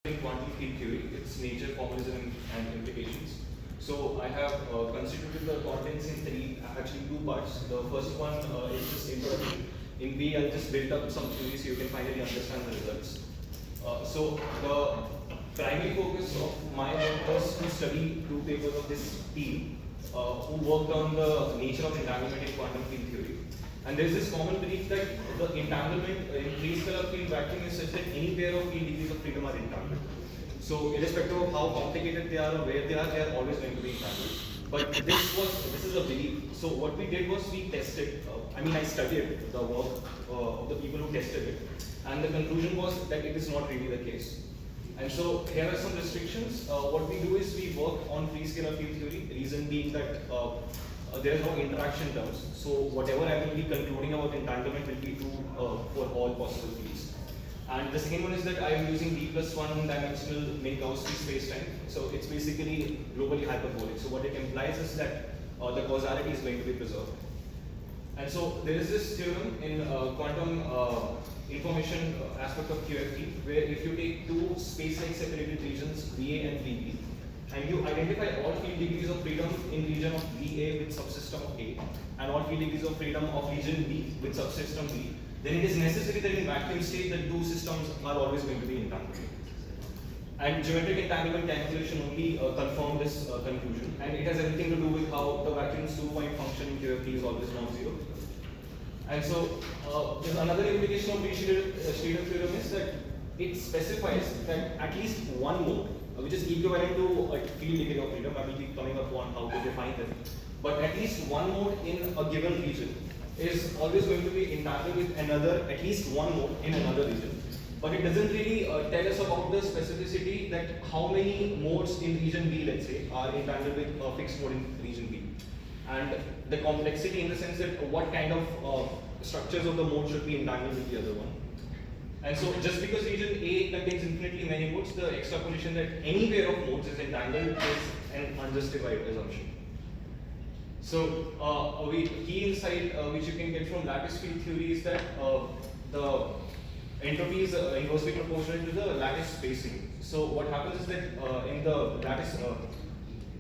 in quantum field theory, its nature, formalism, and implications. So I have constituted the contents in actually two parts. The first one is just introduction. In B, I'll just build up some theories so you can finally understand the results. So the primary focus of my work was to study two papers of this team who worked on the nature of entanglement in quantum field theory. And there's this common belief that the entanglement in free-scalar field vacuum is such that any pair of field degrees of freedom are entangled. So irrespective of how complicated they are or where they are always going to be entangled. But this is a belief. So what we did was we tested. I studied the work of the people who tested it, and the conclusion was that it is not really the case. And so here are some restrictions. What we do is we work on free-scalar field theory. Reason being that there is no interaction terms. So whatever I will be concluding about entanglement will be true for all possible fields. And the second one is that I am using D plus one dimensional Minkowski spacetime. So it's basically globally hyperbolic. So what it implies is that the causality is going to be preserved. And so there is this theorem in quantum information aspect of QFT, where if you take two space-like separated regions, VA and VB, and you identify all field degrees of freedom in region of VA with subsystem of A, and all field degrees of freedom of region B with subsystem B, then it is necessary that in vacuum state the two systems are always going to be entangled. And geometric entanglement calculation only confirm this conclusion, and it has everything to do with how the vacuum's two-point function in QFT is always non-zero. And so there's another implication of Schroeder theorem is that it specifies that at least one mode, which is equivalent to a field degree of freedom, I will be coming up on how to define them, but at least one mode in a given region is always going to be entangled with another, at least one mode in another region. But it doesn't really tell us about the specificity that how many modes in region B, let's say, are entangled with a fixed mode in region B. And the complexity in the sense that what kind of structures of the mode should be entangled with the other one. And so just because region A contains infinitely many modes, the extrapolation that any pair of modes is entangled is an unjustified assumption. So key insight which you can get from lattice field theory is that the entropy is inversely proportional to the lattice spacing. So what happens is that in the lattice,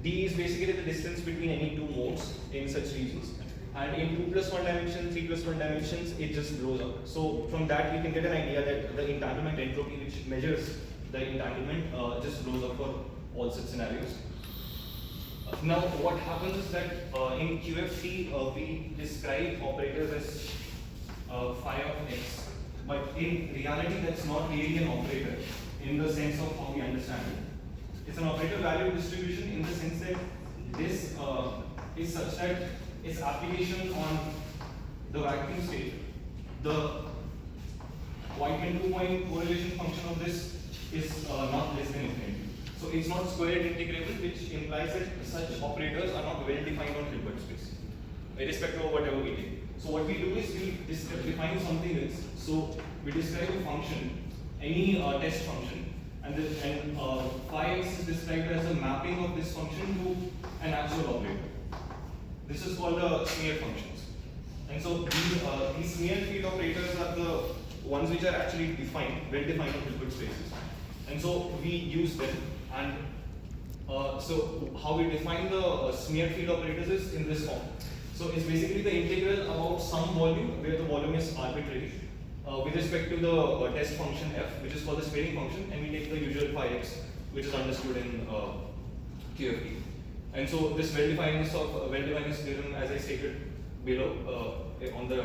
D is basically the distance between any two modes in such regions. And in 2 plus 1 dimensions, 3 plus 1 dimensions, it just blows up. So from that you can get an idea that the entanglement entropy, which measures the entanglement, just blows up for all such scenarios. Now what happens is that in QFT we describe operators as phi of x, but in reality that's not really an operator in the sense of how we understand it. It's an operator value distribution in the sense that this is such that its application on the vacuum state, the point-to point correlation function of this is not less than infinity. So it's not squared integrable, which implies that such operators are not well defined on Hilbert space, irrespective of whatever we take. So what we do is we define something else. So we describe a function, any test function, and phi x is described as a mapping of this function to an actual operator. This is called the smear functions. And so these smear field operators are the ones which are actually defined, well defined on Hilbert spaces. And so we use them. And so how we define the smear field operators is in this form. So it's basically the integral about some volume, where the volume is arbitrary, with respect to the test function f, which is called the smearing function, and we take the usual phi x, which is understood in QFT. And so this well-definedness theorem, as I stated below on the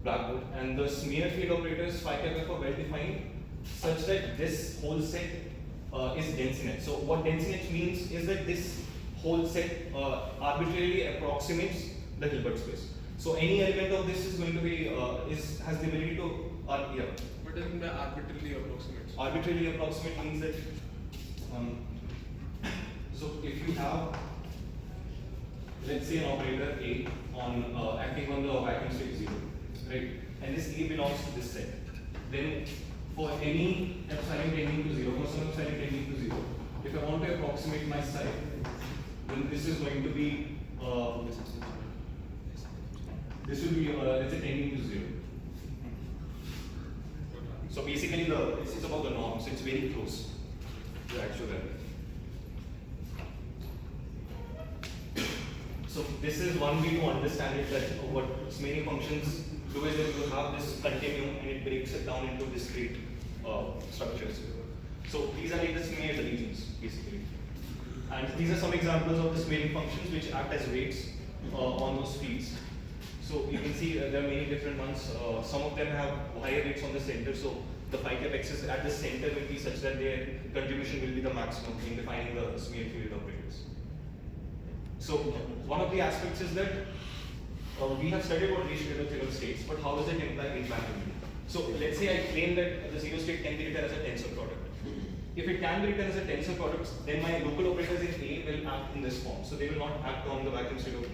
blackboard, and the smear field operators phi cap f are well-defined such that this whole set is dense net. So what dense net means is that this whole set arbitrarily approximates the Hilbert space. So any element of this is going to be has the ability to yeah. What does it mean by arbitrarily approximates? Arbitrarily approximate means that so if you have, let's say, an operator A on acting on the vacuum state 0, right? And this A belongs to this set. Then for any epsilon tending to 0, for some epsilon tending to 0, if I want to approximate my side, then this is going to be this will be let's say tending to 0. So basically, it's about the norm, so it's very close. the actual value. So this is one way to understand it, that what Smearing functions do is that you have this continuum and it breaks it down into discrete structures. So these are like the smeared regions basically. And these are some examples of the Smearing functions which act as weights on those fields. So you can see there are many different ones. Some of them have higher weights on the center. So the phi cap x's at the center will be such that their contribution will be the maximum in defining the smear field operators. So one of the aspects is that we have studied what restricted zero states, but how does it imply incompatibility? So let's say I claim that the zero state can be written as a tensor product. If it can be written as a tensor product, then my local operators in A will act in this form. So they will not act on the vacuum state of B.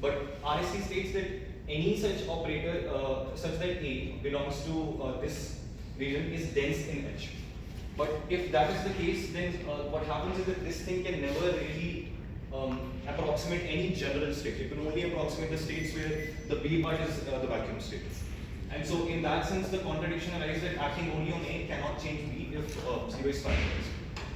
But RSC states that any such operator such that A belongs to this region is dense in H. But if that is the case, then what happens is that this thing can never really approximate any general state. It can only approximate the states where the B part is the vacuum state. And so in that sense, the contradiction arises that acting only on A cannot change B if 0 is finalized.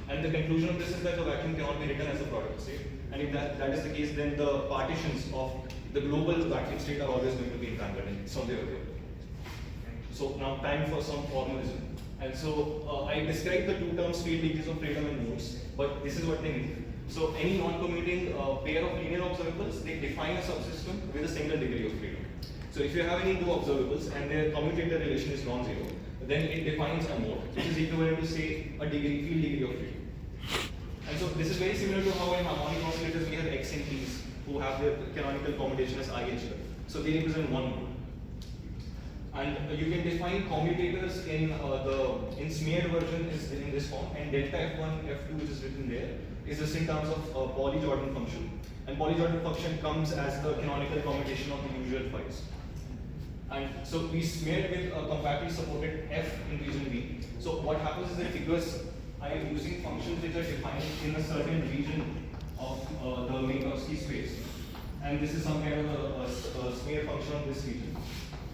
And the conclusion of this is that the vacuum cannot be written as a product state. And if that is the case, then the partitions of the global vacuum state are always going to be entangled somewhere or the other. So now time for some formalism. And so I described the two terms field degrees of freedom and modes, but this is what they mean. So any non-commuting pair of linear observables, they define a subsystem with a single degree of freedom. So if you have any two observables and their commutator relation is non-zero, then it defines a mode, which is equivalent to say a degree, field degree of freedom. And so this is very similar to how in harmonic oscillators we have x and t's who have their canonical commutation as I and J. So they represent one mode. And you can define commutators in smeared version is in this form, and delta f1, f2, which is written there, is just in terms of Pauli Jordan function. And Pauli Jordan function comes as the canonical commutation of the usual phi's. And so we smeared with a compactly supported f in region V. So what happens is that because I am using functions which are defined in a certain region of the Minkowski space, and this is some kind of a smear function of this region.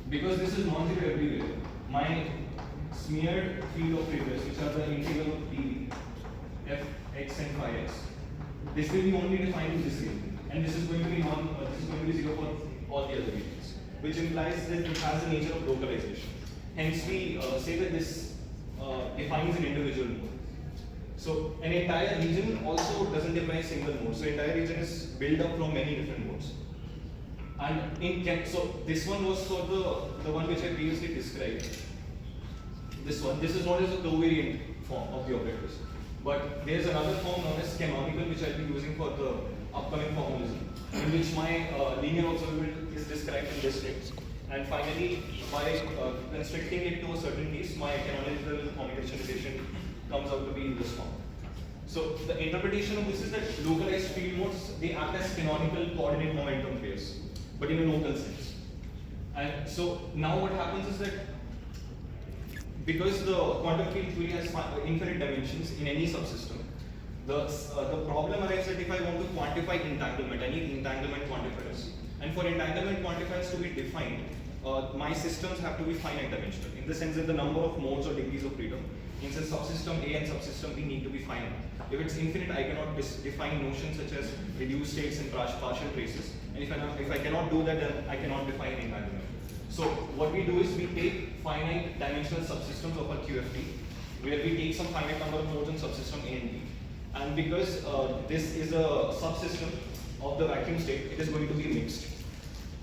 Because this is non-zero everywhere, my smeared field operators, which are the integral of dv, f, x and phi x, this will be only defined in this region, and this is going to be zero for all the other regions, which implies that it has the nature of localization. Hence, we say that this defines an individual mode. So an entire region also doesn't define a single mode. So entire region is built up from many different modes. And so this one was for the one which I previously described. This is known as a covariant form of the operators. But there's another form known as canonical, which I'll be using for the upcoming formalism, in which my linear observable is described in this way. And finally, by constricting it to a certain case, my canonical commutation relation comes out to be in this form. So the interpretation of this is that localized field modes, they act as canonical coordinate momentum pairs, but in a local sense. And so now what happens is that because the quantum field theory has infinite dimensions in any subsystem, the problem arises that if I want to quantify entanglement, I need entanglement quantifiers. And for entanglement quantifiers to be defined, my systems have to be finite dimensional, in the sense that the number of modes or degrees of freedom in subsystem A and subsystem B need to be finite. If it's infinite, I cannot define notions such as reduced states and partial traces. And if I cannot do that, then I cannot define entanglement. So what we do is we take finite dimensional subsystems of our QFT, where we take some finite number of modes in subsystem A and B. And because this is a subsystem of the vacuum state, it is going to be mixed.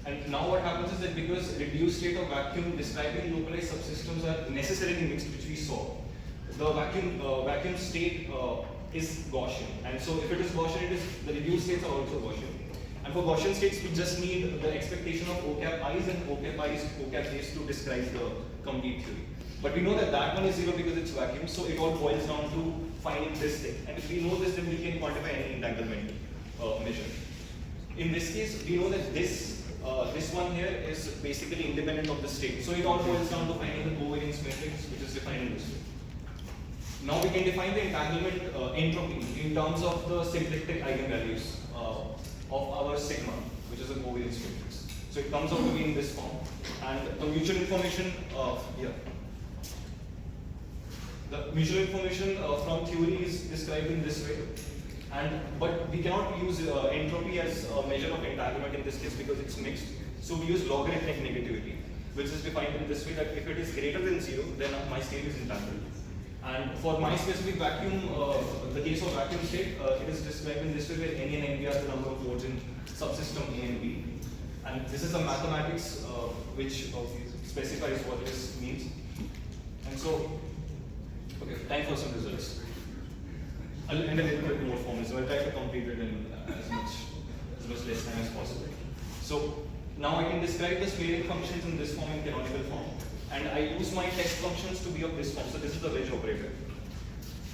And now what happens is that because reduced state of vacuum describing localized subsystems are necessarily mixed, which we saw, the vacuum state is Gaussian. And so if it is Gaussian, the reduced states are also Gaussian. And for Gaussian states, we just need the expectation of O cap i's and O cap i's, O cap j's to describe the complete theory. But we know that that one is zero because it's vacuum, so it all boils down to finding this thing. And if we know this, then we can quantify any entanglement measure. In this case, we know that this one here is basically independent of the state. So it all boils down to finding the covariance matrix, which is defined in this way. Now we can define the entanglement entropy in terms of the symplectic eigenvalues of our sigma, which is a covariance matrix. So it comes out to be in this form. And the mutual information The mutual information from theory is described in this way, but we cannot use entropy as a measure of entanglement in this case because it's mixed. So we use logarithmic negativity, which is defined in this way that if it is greater than 0, then my state is entangled. And for my specific vacuum, the case of vacuum state, it is described in this way where N and Nb are the number of modes in subsystem A and B. And this is a mathematics which specifies what this means. And so, okay, time for some results. I'll end a little bit more formalism. I'll try to complete it in as much less time as possible. So now I can describe the scaling functions in this form in canonical form. And I use my text functions to be of this form. So this is the wedge operator.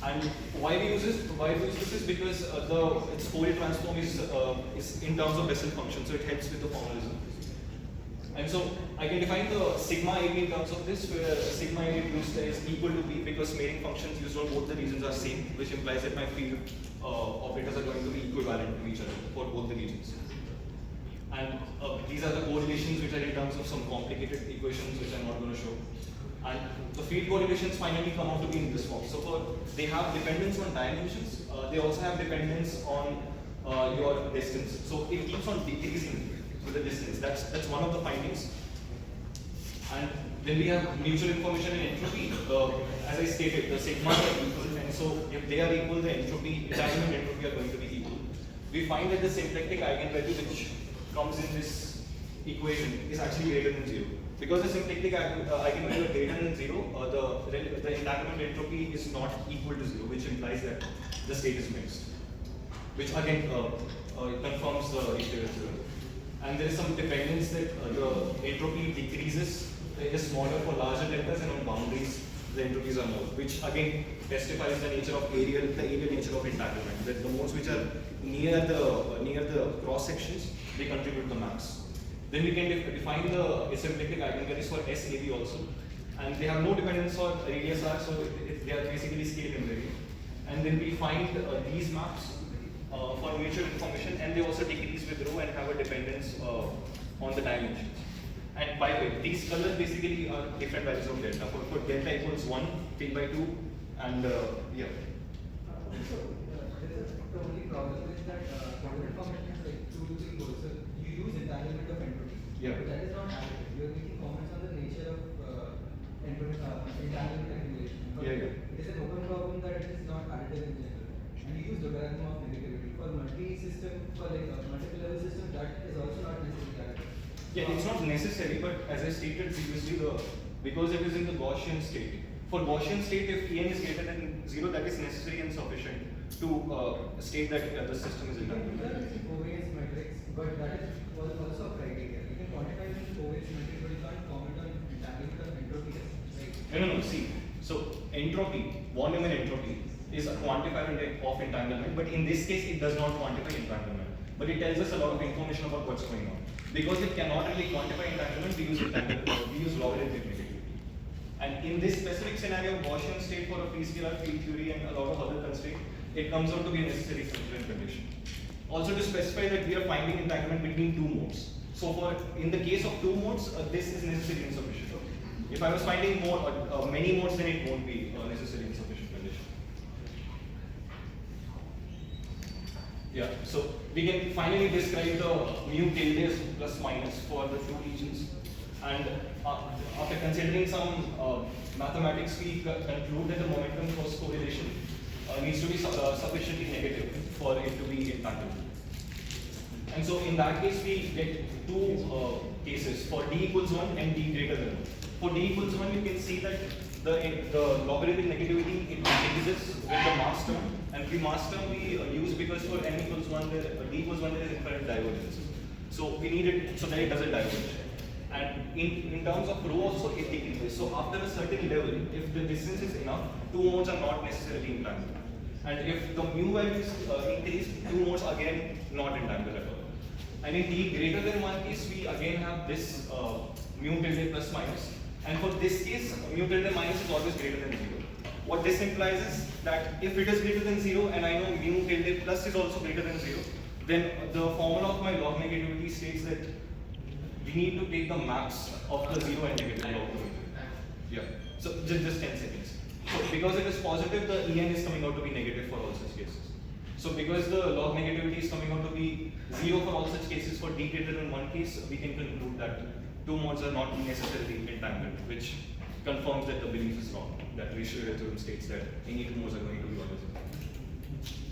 And why we use this? Why we use this is because its Fourier transform is in terms of Bessel function, so it helps with the formalism. And so I can define the sigma AB in terms of this, where sigma AB used is equal to B because scaling functions used on both the regions are same, which implies that my field operators are going to be equivalent to each other for both the regions. And these are the correlations which are in terms of some complicated equations which I'm not going to show. And the field correlations finally come out to be in this form. So they have dependence on dimensions. They also have dependence on your distance. So it keeps on decreasing with the distance. That's one of the findings. And then we have mutual information and entropy. As I stated, the sigmas are equal, and so if they are equal, the entropy, entanglement and entropy are going to be equal. We find that the symplectic eigenvalue which comes in this equation is actually greater than 0. Because the symplectic eigenvalue is greater than 0, the entanglement entropy is not equal to 0, which implies that the state is mixed. Which again confirms the Richtev theorem. And there is some dependence that the entropy decreases, is smaller for larger deltas, and on boundaries the entropies are more, which again testifies the nature of the areal nature of entanglement. That the modes which are near the cross sections, they contribute the max. Then we can define the symplectic eigenvalues for SAB also, and they have no dependence on radius R, so they are basically scale invariant. And then we find these maps for mutual information, and they also decrease with rho and have a dependence on the dimensions. And by the way, these colors basically are different values of delta. For delta equals 1, p by 2, and yeah. The only problem is that coordinate formation is like 2 to 3 goals. So you use entanglement of entropy. Yeah. But that is not additive. You are making comments on the nature of entanglement accumulation. Yeah. It is an open problem that it is not additive in general. And you use logarithm of negativity. For multi-system, for like multiple level system, that is also not necessarily additive. Yeah, it's not necessary, but as I stated previously, because it is in the Gaussian state. For Gaussian state, if En is greater than 0, that is necessary and sufficient to state that the system is entangled. You can covariance metrics, but that is also a criteria. You can quantify the covariance metrics, but you can't comment on entanglement of entropy. Right? No, see. So entropy, von Neumann entropy, is a quantifier of entanglement, but in this case, it does not quantify entanglement. But it tells us a lot of information about what's going on. Because it cannot really quantify entanglement, we use logarithmic negativity. And in this specific scenario, Gaussian state for a free scalar field theory and a lot of other constraints, it comes out to be a necessary sufficient condition. Also to specify that we are finding entanglement between two modes. So in the case of two modes, this is necessary and sufficient. If I was finding many modes, then it won't be a necessary and sufficient condition. Yeah, so we can finally describe the mu tilde plus minus for the two regions. And after considering some mathematics, we conclude that the momentum force correlation needs to be sufficiently negative for it to be entangled. And so in that case, we get two cases for d equals 1 and d greater than 1. For d equals 1, you can see that the logarithmic negativity it decreases with the mass term, and the mass term we use because for n equals 1, d equals 1 there is infinite divergence. So we need it so that it doesn't diverge. And in terms of rho also it decreases. So after a certain level, if the distance is enough, two modes are not necessarily entangled. And if the mu value is increased, two modes again not entangled at all. And in d greater than 1 case, we again have this mu tilde plus minus. And for this case, mu tilde minus is always greater than 0. What this implies is that if it is greater than 0 and I know mu tilde plus is also greater than 0, then the formula of my log negativity states that we need to take the max of the 0 and negative log. Yeah. So just 10 seconds. So because it is positive, the En is coming out to be negative for all such cases. So because the log negativity is coming out to be 0 for all such cases, for d greater than 1 case, we can conclude that two modes are not necessarily entangled, which confirms that the belief is wrong. That Rischel theorem states that any two modes are going to be always entangled.